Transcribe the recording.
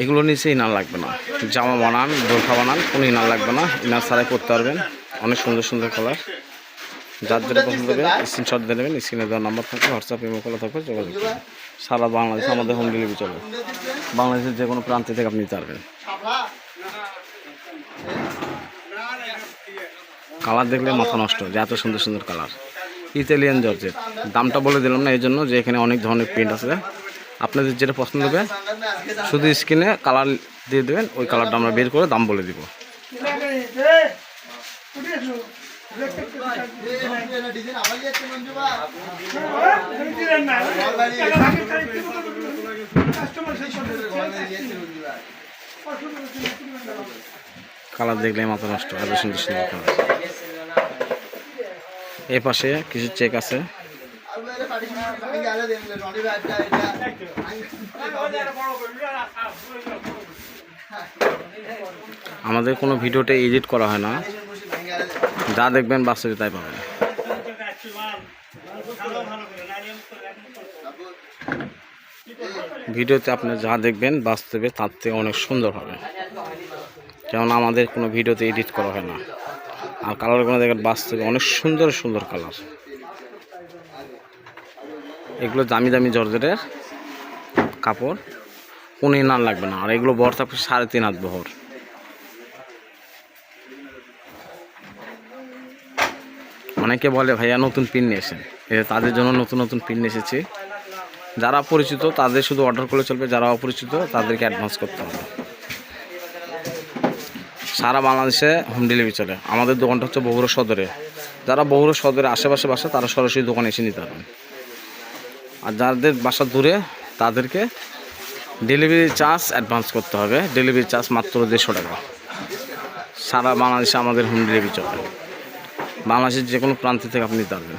এগুলো নিচে ইনার লাগবে না, জামা বানান বোরখা বানান কোনো ইনার লাগবে না, ইনার ছাড়াই করতে পারবেন। অনেক সুন্দর সুন্দর কালার, যার যেটা পছন্দ হবে স্ক্রিনশট দিয়ে নেবেন। স্ক্রিনে দেওয়ার নাম্বার থাকবে, হোয়াটসঅ্যাপ ইমো করা থাকবে, যোগাযোগ করবেন। সারা বাংলাদেশে আমাদের হোম ডেলিভারি চলবে, বাংলাদেশের যে কোনো প্রান্তে থেকে আপনি নিতে পারবেন। কালার দেখলে মাথা নষ্ট, যে এত সুন্দর সুন্দর কালার। ইতালিয়ান জর্জেট, দামটা বলে দিলাম না এই জন্য যে এখানে অনেক ধরনের প্রিন্ট আছে। আপনাদের যেটা পছন্দ হবে শুধু স্ক্রিনে কালার দিয়ে দেবেন, ওই কালারটা আমরা বের করে দাম বলে দিব। কালার দেখলে মাথা নষ্ট, এত সুন্দর সুন্দর কালার। এই পাশে কিছু চেক আছে। আমাদের কোনো ভিডিওতে এডিট করা হয় না, যা দেখবেন বাস্তবে তাই পাবেন। ভিডিওতে আপনি যা দেখবেন বাস্তবে তার থেকে অনেক সুন্দর হবে, যেমন আমাদের কোনো ভিডিওতে এডিট করা হয় না। আর কালারগুলো দেখেন বাস্তবে অনেক সুন্দর সুন্দর কালার। এগুলো দামি দামি জর্জেটের কাপড়, কোনো ইনার লাগবে না। আর এগুলো বহর থাকবে 3.5 হাত বহর। অনেকে বলে ভাইয়া নতুন পিন নিয়ে এসেন, তাদের জন্য নতুন নতুন পিন এসেছি। যারা পরিচিত তাদের শুধু অর্ডার করলে চলবে, যারা অপরিচিত তাদেরকে অ্যাডভান্স করতে হবে। সারা বাংলাদেশে হোম ডেলিভারি চলে। আমাদের দোকানটা হচ্ছে বগুড়া সদরে। যারা বগুড়া সদরে আশেপাশে বাসা তারা সরাসরি দোকানে এসে নিতে পারবেন। আর যাদের বাসা দূরে তাদেরকে ডেলিভারি চার্জ অ্যাডভান্স করতে হবে। ডেলিভারি চার্জ মাত্র 150 টাকা। সারা বাংলাদেশে আমাদের হোম ডেলিভারি চলে, বাংলাদেশের যে কোনো প্রান্ত থেকে আপনি নিতে পারবেন।